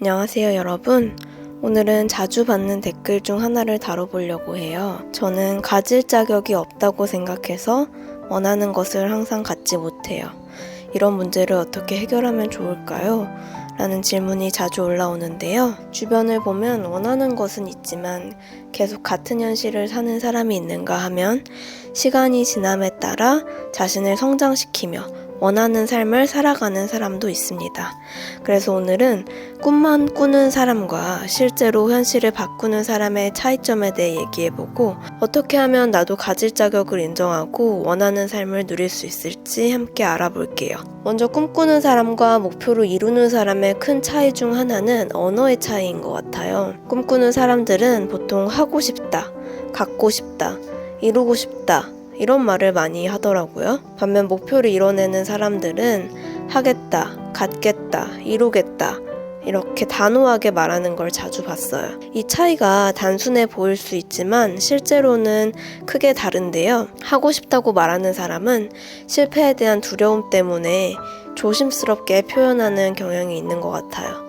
안녕하세요 여러분. 오늘은 자주 받는 댓글 중 하나를 다뤄보려고 해요. 저는 가질 자격이 없다고 생각해서 원하는 것을 항상 갖지 못해요. 이런 문제를 어떻게 해결하면 좋을까요? 라는 질문이 자주 올라오는데요. 주변을 보면 원하는 것은 있지만 계속 같은 현실을 사는 사람이 있는가 하면 시간이 지남에 따라 자신을 성장시키며 원하는 삶을 살아가는 사람도 있습니다. 그래서 오늘은 꿈만 꾸는 사람과 실제로 현실을 바꾸는 사람의 차이점에 대해 얘기해보고 어떻게 하면 나도 가질 자격을 인정하고 원하는 삶을 누릴 수 있을지 함께 알아볼게요. 먼저 꿈꾸는 사람과 목표를 이루는 사람의 큰 차이 중 하나는 언어의 차이인 것 같아요. 꿈꾸는 사람들은 보통 하고 싶다, 갖고 싶다, 이루고 싶다 이런 말을 많이 하더라고요. 반면 목표를 이뤄내는 사람들은 하겠다, 갖겠다, 이루겠다 이렇게 단호하게 말하는 걸 자주 봤어요. 이 차이가 단순해 보일 수 있지만 실제로는 크게 다른데요. 하고 싶다고 말하는 사람은 실패에 대한 두려움 때문에 조심스럽게 표현하는 경향이 있는 것 같아요.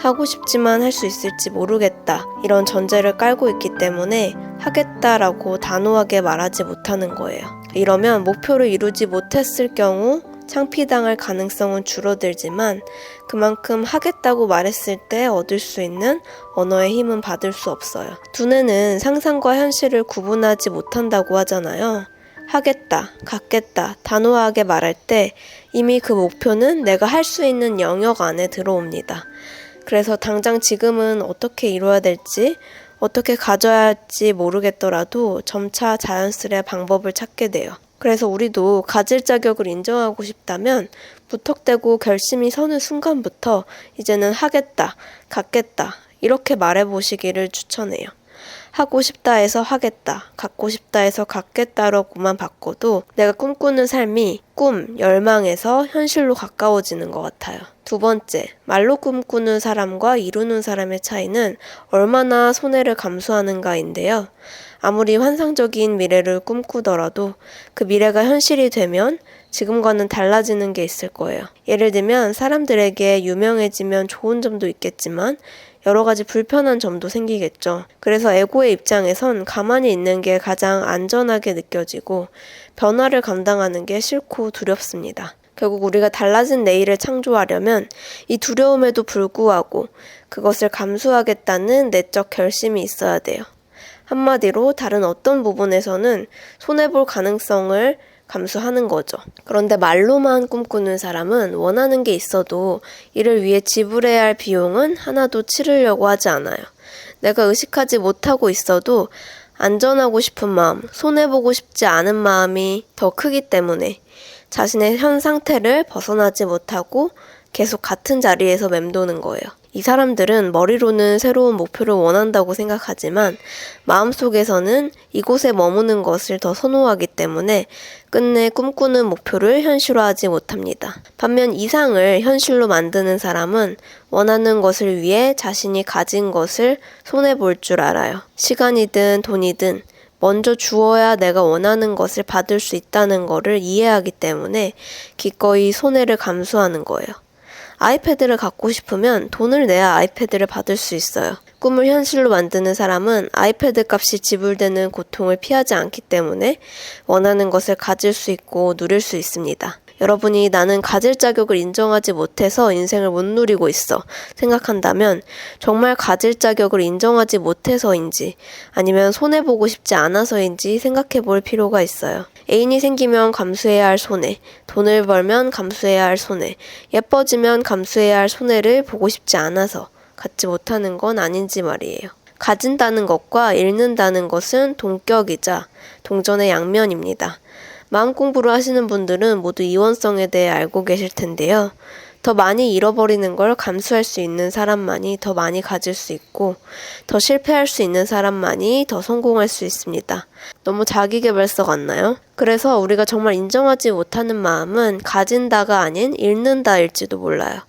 하고 싶지만 할 수 있을지 모르겠다 이런 전제를 깔고 있기 때문에 하겠다라고 단호하게 말하지 못하는 거예요. 이러면 목표를 이루지 못했을 경우 창피당할 가능성은 줄어들지만 그만큼 하겠다고 말했을 때 얻을 수 있는 언어의 힘은 받을 수 없어요. 두뇌는 상상과 현실을 구분하지 못한다고 하잖아요. 하겠다, 갖겠다 단호하게 말할 때 이미 그 목표는 내가 할 수 있는 영역 안에 들어옵니다. 그래서 당장 지금은 어떻게 이루어야 될지 어떻게 가져야 할지 모르겠더라도 점차 자연스레 방법을 찾게 돼요. 그래서 우리도 가질 자격을 인정하고 싶다면 무턱대고 결심이 서는 순간부터 이제는 하겠다, 갖겠다 이렇게 말해보시기를 추천해요. 하고 싶다 해서 하겠다, 갖고 싶다 해서 갖겠다라고만 바꿔도 내가 꿈꾸는 삶이 꿈, 열망에서 현실로 가까워지는 것 같아요. 두 번째, 말로 꿈꾸는 사람과 이루는 사람의 차이는 얼마나 손해를 감수하는가인데요. 아무리 환상적인 미래를 꿈꾸더라도 그 미래가 현실이 되면 지금과는 달라지는 게 있을 거예요. 예를 들면 사람들에게 유명해지면 좋은 점도 있겠지만 여러 가지 불편한 점도 생기겠죠. 그래서 에고의 입장에선 가만히 있는 게 가장 안전하게 느껴지고 변화를 감당하는 게 싫고 두렵습니다. 결국 우리가 달라진 내일을 창조하려면 이 두려움에도 불구하고 그것을 감수하겠다는 내적 결심이 있어야 돼요. 한마디로 다른 어떤 부분에서는 손해볼 가능성을 감수하는 거죠. 그런데 말로만 꿈꾸는 사람은 원하는 게 있어도 이를 위해 지불해야 할 비용은 하나도 치르려고 하지 않아요. 내가 의식하지 못하고 있어도 안전하고 싶은 마음, 손해보고 싶지 않은 마음이 더 크기 때문에 자신의 현 상태를 벗어나지 못하고 계속 같은 자리에서 맴도는 거예요. 이 사람들은 머리로는 새로운 목표를 원한다고 생각하지만 마음속에서는 이곳에 머무는 것을 더 선호하기 때문에 끝내 꿈꾸는 목표를 현실화하지 못합니다. 반면 이상을 현실로 만드는 사람은 원하는 것을 위해 자신이 가진 것을 손해볼 줄 알아요. 시간이든 돈이든 먼저 주어야 내가 원하는 것을 받을 수 있다는 것을 이해하기 때문에 기꺼이 손해를 감수하는 거예요. 아이패드를 갖고 싶으면 돈을 내야 아이패드를 받을 수 있어요. 꿈을 현실로 만드는 사람은 아이패드 값이 지불되는 고통을 피하지 않기 때문에 원하는 것을 가질 수 있고 누릴 수 있습니다. 여러분이 나는 가질 자격을 인정하지 못해서 인생을 못 누리고 있어 생각한다면 정말 가질 자격을 인정하지 못해서인지 아니면 손해보고 싶지 않아서인지 생각해 볼 필요가 있어요. 애인이 생기면 감수해야 할 손해, 돈을 벌면 감수해야 할 손해, 예뻐지면 감수해야 할 손해를 보고 싶지 않아서 갖지 못하는 건 아닌지 말이에요. 가진다는 것과 잃는다는 것은 동격이자 동전의 양면입니다. 마음 공부를 하시는 분들은 모두 이원성에 대해 알고 계실 텐데요. 더 많이 잃어버리는 걸 감수할 수 있는 사람만이 더 많이 가질 수 있고 더 실패할 수 있는 사람만이 더 성공할 수 있습니다. 너무 자기계발서 같나요? 그래서 우리가 정말 인정하지 못하는 마음은 가진다가 아닌 잃는다일지도 몰라요.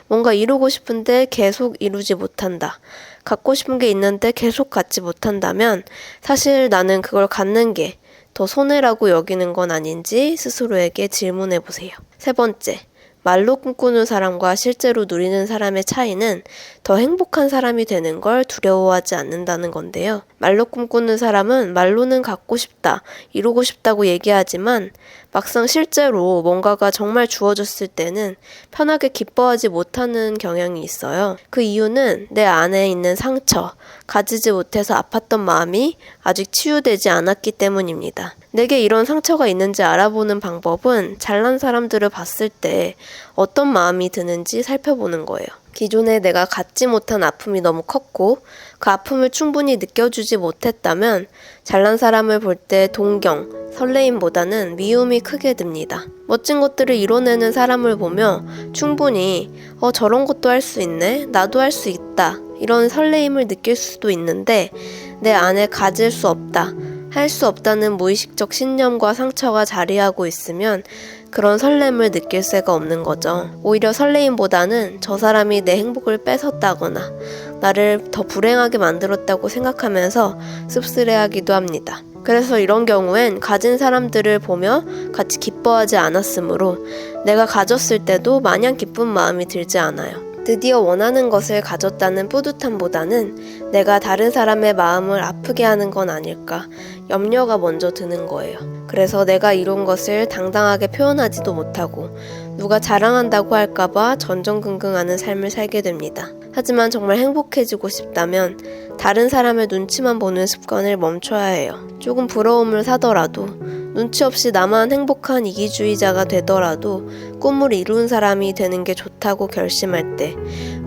뭔가 이루고 싶은데 계속 이루지 못한다. 갖고 싶은 게 있는데 계속 갖지 못한다면 사실 나는 그걸 갖는 게 더 손해라고 여기는 건 아닌지 스스로에게 질문해 보세요. 세 번째, 말로 꿈꾸는 사람과 실제로 누리는 사람의 차이는 더 행복한 사람이 되는 걸 두려워하지 않는다는 건데요. 말로 꿈꾸는 사람은 말로는 갖고 싶다, 이루고 싶다고 얘기하지만 막상 실제로 뭔가가 정말 주어졌을 때는 편하게 기뻐하지 못하는 경향이 있어요. 그 이유는 내 안에 있는 상처, 가지지 못해서 아팠던 마음이 아직 치유되지 않았기 때문입니다. 내게 이런 상처가 있는지 알아보는 방법은 잘난 사람들을 봤을 때 어떤 마음이 드는지 살펴보는 거예요. 기존에 내가 갖지 못한 아픔이 너무 컸고 그 아픔을 충분히 느껴주지 못했다면 잘난 사람을 볼 때 동경, 설레임보다는 미움이 크게 듭니다. 멋진 것들을 이뤄내는 사람을 보며 충분히 저런 것도 할 수 있네? 나도 할 수 있다. 이런 설레임을 느낄 수도 있는데 내 안에 가질 수 없다. 할 수 없다는 무의식적 신념과 상처가 자리하고 있으면 그런 설렘을 느낄 새가 없는 거죠. 오히려 설레임보다는 저 사람이 내 행복을 뺏었다거나 나를 더 불행하게 만들었다고 생각하면서 씁쓸해하기도 합니다. 그래서 이런 경우엔 가진 사람들을 보며 같이 기뻐하지 않았으므로 내가 가졌을 때도 마냥 기쁜 마음이 들지 않아요. 드디어 원하는 것을 가졌다는 뿌듯함보다는 내가 다른 사람의 마음을 아프게 하는 건 아닐까 염려가 먼저 드는 거예요. 그래서 내가 이룬 것을 당당하게 표현하지도 못하고 누가 자랑한다고 할까봐 전전긍긍하는 삶을 살게 됩니다. 하지만 정말 행복해지고 싶다면 다른 사람의 눈치만 보는 습관을 멈춰야 해요. 조금 부러움을 사더라도 눈치 없이 나만 행복한 이기주의자가 되더라도 꿈을 이룬 사람이 되는 게 좋다고 결심할 때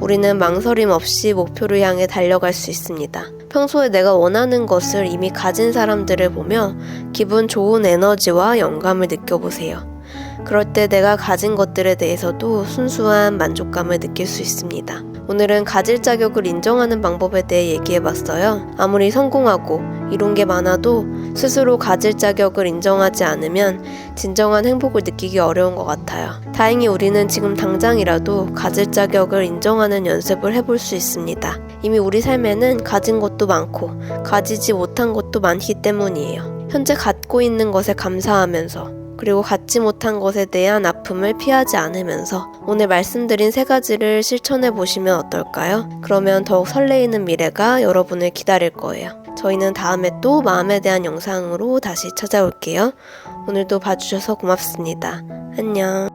우리는 망설임 없이 목표를 향해 달려갈 수 있습니다. 평소에 내가 원하는 것을 이미 가진 사람들을 보며 기분 좋은 에너지와 영감을 느껴보세요. 그럴 때 내가 가진 것들에 대해서도 순수한 만족감을 느낄 수 있습니다. 오늘은 가질 자격을 인정하는 방법에 대해 얘기해봤어요. 아무리 성공하고 이룬 게 많아도 스스로 가질 자격을 인정하지 않으면 진정한 행복을 느끼기 어려운 것 같아요. 다행히 우리는 지금 당장이라도 가질 자격을 인정하는 연습을 해볼 수 있습니다. 이미 우리 삶에는 가진 것도 많고 가지지 못한 것도 많기 때문이에요. 현재 갖고 있는 것에 감사하면서 그리고 갖지 못한 것에 대한 아픔을 피하지 않으면서 오늘 말씀드린 3가지를 실천해 보시면 어떨까요? 그러면 더욱 설레이는 미래가 여러분을 기다릴 거예요. 저희는 다음에 또 마음에 대한 영상으로 다시 찾아올게요. 오늘도 봐주셔서 고맙습니다. 안녕.